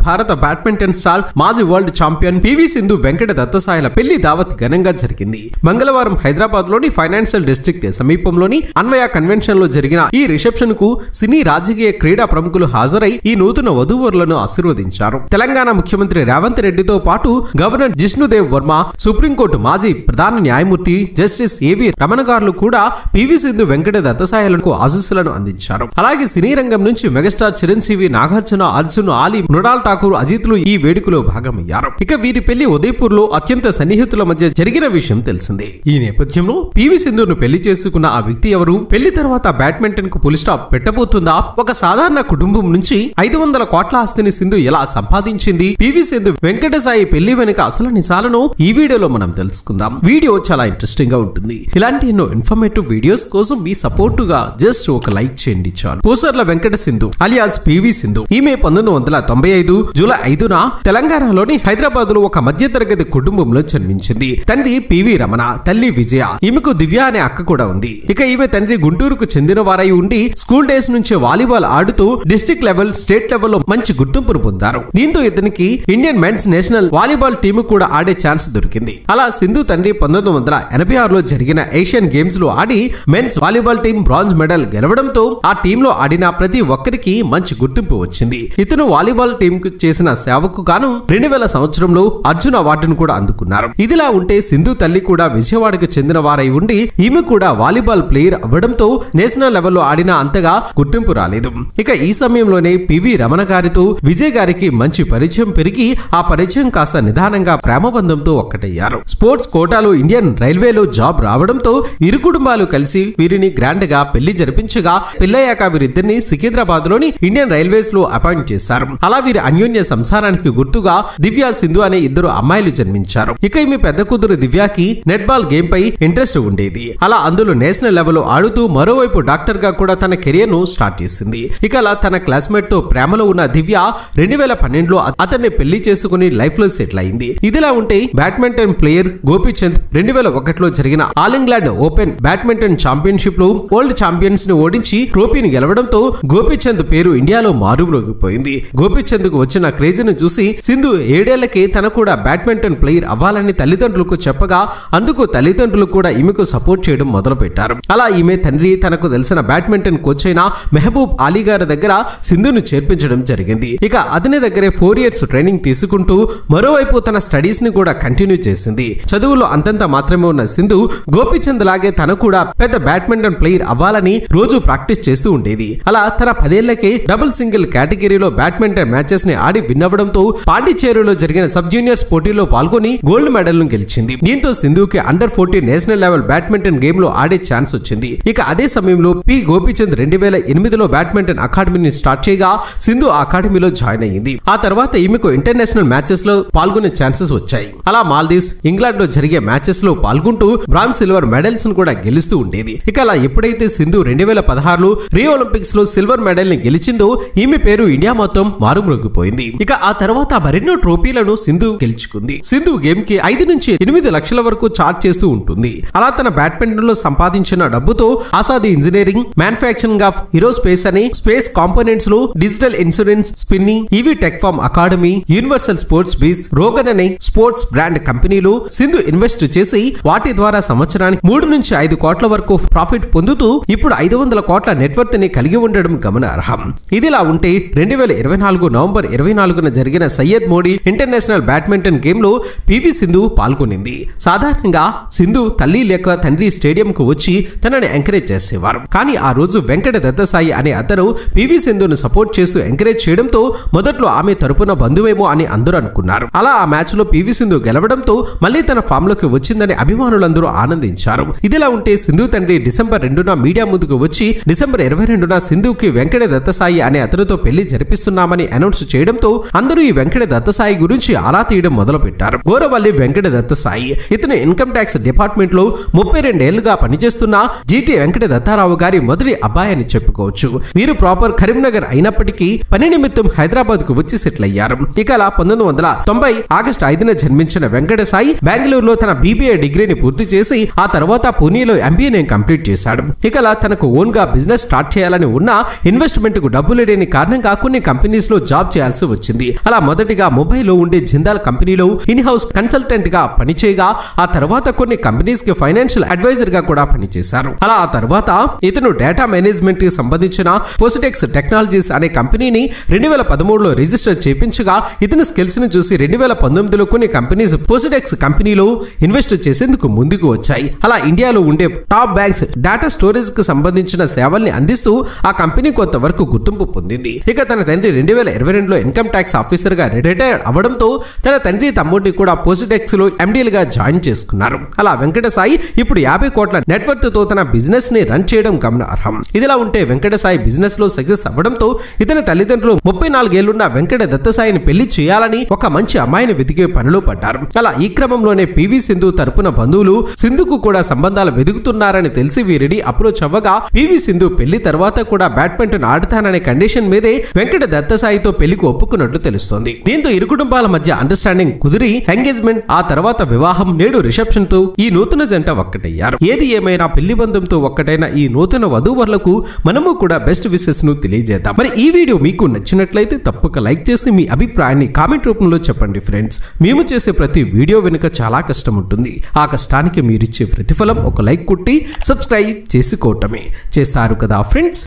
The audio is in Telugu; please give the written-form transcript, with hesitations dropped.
భారత బ్యాడ్మింటన్ స్టార్ మాజీ world champion PV Sindhu Venkata దత్తసాయిల పెళ్లి దావత్ ఘనంగా జరిగింది. మంగళవారం హైదరాబాద్ లోని ఫైనాన్షియల్ డిస్ట్రిక్ట్ సమీపంలోని అన్వయ కన్వెన్షన్ లో జరిగిన ఈ రిసెప్షన్ కు సినీ రాజకీయ క్రీడా ప్రముఖులు హాజరై ఈ నూతన వధూవరులను ఆశీర్వదించారు. తెలంగాణ ముఖ్యమంత్రి రేవంత్ రెడ్డితో పాటు గవర్నర్ జిష్ణుదేవ్ వర్మ, సుప్రీంకోర్టు మాజీ ప్రధాన న్యాయమూర్తి జస్టిస్ ఏవి రమణ గారు కూడా పివి సింధు వెంకట దత్తసాయిలకు ఆశీస్సులను అందించారు. అలాగే సినీ రంగం నుంచి మెగాస్టార్ చిరంజీవి, నాగార్జున, అర్జున్, ఆలీ, మృణాల్ ఠాకూర్, అజిత్లు ఈ వేడుకలో భాగమయ్యారు. ఇక వీరి పెళ్లి ఉదయపూర్ లో అత్యంత సన్నిహితుల మధ్య జరిగిన విషయం తెలిసిందే. ఈ నేపథ్యంలో పివి సింధును పెళ్లి చేసుకున్న ఆ వ్యక్తి ఎవరు, పెళ్లి తర్వాత బ్యాడ్మింటన్ కు పులి స్టాప్ పెట్టబోతుందా, ఒక సాధారణ కుటుంబం నుంచి 500 కోట్ల ఆస్తిని సింధు ఎలా సంపాదించింది, పివి సింధు వెంకటసాయి పెళ్లి వెనుక అసలు నిజాలను ఈ వీడియోలో మనం తెలుసుకుందాం. వీడియో చాలా ఇంట్రెస్టింగ్ గా ఉంటుంది. ఇలాంటి ఎన్నో ఇన్ఫర్మేటివ్ వీడియోస్ కోసం మీ సపోర్ట్ గా జస్ట్ ఒక లైక్ చేయండి చాలు. పూసర్ల వెంకట సింధు అలియాస్ పివి సింధు ఈమె 1995 జూలై 5న తెలంగాణలోని హైదరాబాద్ లో ఒక మధ్యతరగతి కుటుంబంలో జన్మించింది. తండ్రి పివి రమణ, తల్లి విజయ. ఈమెకు దివ్య అనే అక్క కూడా ఉంది. ఇక ఈమె తండ్రి గుంటూరుకు చెందిన వారై ఉండి స్కూల్ డేస్ నుంచే వాలీబాల్ ఆడుతూ డిస్ట్రిక్ట్ లెవెల్, స్టేట్ లెవెల్ లో మంచి గుర్తింపును పొందారు. దీంతో ఇతనికి Indian men's national volleyball team కూడా ఆడే ఛాన్స్ దొరికింది. అలా సింధు తండ్రి 1986లో జరిగిన ఏషియన్ గేమ్స్ లో ఆడి men's volleyball team bronze medal గెలవడంతో ఆ టీమ్ లో ఆడిన ప్రతి ఒక్కరికి మంచి గుర్తింపు వచ్చింది. ఇతను వాలీబాల్ టీం కు చేసిన సేవకు గాను 2000 సంవత్సరంలో అర్జున్ అవార్డును కూడా అందుకున్నారు. ఇదిలా ఉంటే సింధు తల్లి కూడా విజయవాడకు చెందిన వారై ఉండి ఈమె కూడా వాలీబాల్ ప్లేయర్ అవ్వడంతో నేషనల్ లెవెల్లో ఆడిన అంతగా గుర్తింపు రాలేదు. ఇక ఈ సమయంలోనే పివి రమణ గారితో విజయ్ గారికి మంచి పరిచయం పెరిగి ఆ పరిచయం కాస్త నిదానంగా ప్రేమబంధంతో ఒక్కటయ్యారు. స్పోర్ట్స్ కోటాలో ఇండియన్ రైల్వేలో జాబ్ రావడంతో ఇరు కుటుంబాలు కలిసి వీరిని గ్రాండ్ గా పెళ్లి జరిపించగా పెళ్లయ్యాక వీరిద్దరిని సికింద్రాబాద్ లోని ఇండియన్ రైల్వేస్ లో అపాయింట్ చేశారు. అలా వీరి అన్యోన్య సంసారానికి గుర్తుగా దివ్య, సింధు అనే ఇద్దరు అమ్మాయిలు జన్మించారు. ఇక ఈమె పెద్ద కూతురు దివ్యాకి నెట్ బాల్ గేమ్ పై ఇంట్రెస్ట్ ఉండేది. అలా అందులో నేషనల్ లెవెల్ ఆడుతూ మరోవైపు డాక్టర్ గా కూడా తన కెరియర్ ను స్టార్ట్ చేసింది. ఇక అలా తన క్లాస్మేట్ తో ప్రేమలో ఉన్న దివ్య 2012లో అతన్ని పెళ్లి చేసుకుని లైఫ్ లో సెటిల్ అయింది. ఇదిలా ఉంటే బ్యాడ్మింటన్ ప్లేయర్ గోపీచంద్ 2001లో జరిగిన all England open badminton championship లో వరల్డ్ ఛాంపియన్స్ ని ఓడించి ట్రోఫీని గెలవడంతో గోపీచంద్ పేరు ఇండియాలో మారుమ్రోగిపోయింది. గోపీచంద్ కు వచ్చిన క్రేజ్ ను చూసి సింధు 7 ఏళ్లకే తన కూడా బ్యాడ్మింటన్ ప్లేయర్ అవ్వాలని తల్లిదండ్రులకు చెప్పగా అందుకు తల్లిదండ్రులు కూడా ఈమెకు సపోర్ట్ చేయడం మొదలు పెట్టారు. అలా ఈమె తండ్రి తనకు తెలిసిన బ్యాడ్మింటన్ కోచ్ అయిన మెహబూబ్ అలీ గారి దగ్గర సింధును చేర్పించడం జరిగింది. ఇక అతని దగ్గరే 4 ఇయర్స్ ట్రైనింగ్ తీసుకుంటూ మరోవైపు తన స్టడీస్ ని కూడా కంటిన్యూ చేసింది. చదువులో అంతంత మాత్రమే ఉన్న సింధు గోపీచంద్ లాగే తన కూడా పెద్ద బ్యాడ్మింటన్ ప్లేయర్ అవ్వాలని రోజు ప్రాక్టీస్ చేస్తూ ఉండేది. అలా తన 10 ఏళ్లకే డబుల్ సింగిల్ కేటగిరీలో బ్యాడ్మింటన్ మ్యాచెస్ ని ఆడి విన్నవడంతో పాండిచేరిలో జరిగిన సబ్ జూనియర్స్ పోటీలో పాల్గొని గోల్డ్ మెడల్ ను గెలిచింది. దీంతో సింధుకి under 14 national level badminton game లో ఆడే ఛాన్స్ వచ్చింది. ఇక అదే సమయంలో పి గోపీచంద్ 2008లో బ్యాడ్మింటన్ అకాడమీని స్టార్ట్ చేయగా సింధు ఆ అకాడమీలో జాయిన్ అయ్యింది. ఆ తర్వాత ఈమెకు ఇంటర్నేషనల్ మ్యాచెస్ లో పాల్గొనే ఛాన్సెస్ వచ్చాయి. అలా మాల్దీవ్స్, ఇంగ్లాండ్ లో జరిగే మ్యాచెస్ లో పాల్గొంటూ బ్రాంజ్, సిల్వర్ మెడల్స్ ను కూడా గెలుస్తూ ఉండేది. ఇక అలా ఎప్పుడైతే సింధు 2016లో రియో ఒలింపిక్స్ లో సిల్వర్ మెడల్ ని గెలిచిందో ఈమె పేరు ఇండియా మొత్తం మారుమ్రోగిపోయింది. ఇక ఆ తర్వాత మరెన్నో ట్రోఫీలను సింధు గెలుచుకుంది. సింధు గేమ్ కి 5 నుంచి 8 లక్షల వరకు చార్జ్ చేస్తూ ఉంటుంది. అలా తన బ్యాడ్మింటన్ లో సంపాదించిన డబ్బుతో ఆసాది ఇంజనీరింగ్, మ్యానుఫ్యాక్చరింగ్ ఆఫ్ ఏరోస్పేస్ అని స్పేస్ కాంపోనెంట్స్ లో digital insurance, spinning, EV tech farm academy, universal sports bees, రోగన్ అనే స్పోర్ట్స్ బ్రాండ్ కంపెనీలు సింధు ఇన్వెస్ట్ చేసి వాటి ద్వారా సంవత్సరానికి 3 నుంచి 5 కోట్ల వరకు ప్రాఫిట్ పొందుతూ ఇప్పుడు 500 కోట్ల నెట్వర్త్ ని కలిగి ఉండడం గమనార్హం. ఇదిలా ఉంటే 2024 నవంబర్ 24న జరిగిన Syed Modi international badminton game లో పివి సింధు పాల్గొనింది. సాధారణంగా సింధు తల్లి లేక తండ్రి స్టేడియం కు వచ్చి తనని ఎంకరేజ్ చేసేవారు. కానీ ఆ రోజు వెంకట దత్తసాయి అనే అతను పివి సింధును సపోర్ట్ చేస్తూ ఎంకరేజ్ చేయడంతో మొదట్లో ఆమె తరపున బంధువేమో అని అందరూ అనుకున్నారు. అలా ఆ మ్యాచ్ లో పివి సింధు గెలవడంతో మళ్లీ తన ఫామ్ లోకి వచ్చిందని అభిమానులందరూ ఆనందించారు. ఇదిలా ఉంటే సింధు తండ్రి డిసెంబర్ 2న మీడియా ముందుకు వచ్చి డిసెంబర్ 22న సింధుకి వెంకట దత్తసాయి అనే అతనితో పెళ్లి జరిపిస్తున్నామని అనౌన్స్ చేయడంతో అందరూ ఈ వెంకట దత్తసాయి గురించి ఆరా తీయడం మొదలు పెట్టారు. గోరవల్లి వెంకట దత్తసాయి ఇతను ఇన్కమ్ ట్యాక్స్ డిపార్ట్మెంట్ లో 32 ఏళ్లుగా పనిచేస్తున్న జీటీ వెంకట దత్తారావు గారి మొదటి అబ్బాయి అని చెప్పుకోవచ్చు. వీరు ప్రాపర్ కరీంనగర్ అయినప్పటికీ పని నిమిత్తం హైదరాబాద్ కు వచ్చి సెటిల్ అయ్యారు. ఇక 1990 ఆగస్టు 5న జన్మించిన వెంకట సాయి బెంగళూరులో తన బీబీఏ డిగ్రీని పూర్తి చేసి ఆ తర్వాత పూణేలో ఎంబీఏ కంప్లీట్ చేశాడు. ఇక తనకు ఓన్ గా బిజినెస్ స్టార్ట్ చేయాలని ఉన్న ఇన్వెస్ట్మెంట్ కు డబ్బులు లేని కారణంగా కొన్ని కంపెనీస్ లో జాబ్ చేయాల్సి చేయాల్సి వచ్చింది. అలా మొదటిగా ముంబైలో ఉండే జిందాల్ కంపెనీలో ఇన్ హౌస్ కన్సల్టెంట్ గా పనిచేయగా ఆ తర్వాత కొన్ని కంపెనీస్ కి ఫైనాన్షియల్ అడ్వైజర్ గా కూడా పనిచేశారు. అలా ఆ తర్వాత ఇతను డేటా మేనేజ్మెంట్ కి సంబంధించిన పోసిటెక్స్ టెక్నాలజీస్ అనే కంపెనీని 2013లో రిజిస్టర్ చేయించగా ఇతని స్కిల్స్ ని చూసి 2019లో కొన్ని కంపెనీస్ పోసిటెక్స్ కంపెనీలో ఇన్వెస్ట్ చేసేందుకు ముందుకు వచ్చాయి. అలా ఇండియాలో ఉండే టాప్ బ్యాంక్స్ డేటా స్టోరేజ్ కు సంబంధించిన సేవల్ని అందిస్తూ ఆ కంపెనీ కొంతవరకు గుర్తింపు పొందింది. ఇక తన తండ్రి 2022లో ఇన్కమ్ ట్యాక్స్ ఆఫీసర్ గా రిటైర్ అవడంతో తన తండ్రి తమ్ముడిని కూడా పోసిటెక్స్ లో ఎండీలుగా జాయిన్ చేసుకున్నారు. అలా వెంకట సాయి ఇప్పుడు 50 కోట్ల నెట్వర్క్ తో తన బిజినెస్ ని రన్ చేయడం గమనార్హం. ఇదిలా ఉంటే వెంకట సాయి బిజినెస్ లో సక్సెస్ అవ్వడంతో ఇతని తల్లిదండ్రులు 34 ఏళ్లున్న వెంకట దత్తసాయిని పెళ్లి చేయాలని ఒక మంచి అమ్మాయిని వెతికే పనిలో పడ్డారు. అలా ఈ క్రమంలోనే పివి సింధు తరపున బంధువులు సింధుకు కూడా సంబంధాలు వెతుకుతున్నారని తెలిసి వీరిని అప్రోచ్ అవ్వగా పివి సింధు పెళ్లి తర్వాత కూడా బ్యాడ్మింటన్ ఆడతాననే కండిషన్ మీదే వెంకట దత్తసాయితో పెళ్లికి ఒప్పుకున్నట్లు తెలుస్తోంది. దీంతో ఇరు కుటుంబాల మధ్య అండర్స్టాండింగ్ కుదిరి ఎంగేజ్మెంట్ ఆ తర్వాత వివాహం నేడు రిసెప్షన్ తో ఈ నూతన జంట ఒక్కటయ్యారు. ఏది ఏమైనా పెళ్లి బంధంతో ఒక్కటైన ఈ నూతన వధూవరులకు మనము కూడా బెస్ట్ విషెస్ ను తెలియజేద్దాం. మరి ఈ వీడియో మీకు నచ్చినట్లయితే తప్పక లైక్ చేసి మీ అభిప్రాయాన్ని కామెంట్ రూపంలో చెప్పండి ఫ్రెండ్స్. మేము చేసే ప్రతి వీడియో వెనుక చాలా కష్టం ఉంటుంది. ఆ కష్టానికి మీరిచ్చే ప్రతిఫలం ఒక లైక్ కొట్టి సబ్స్క్రైబ్ చేసుకోవటమే. చేస్తారు కదా ఫ్రెండ్స్.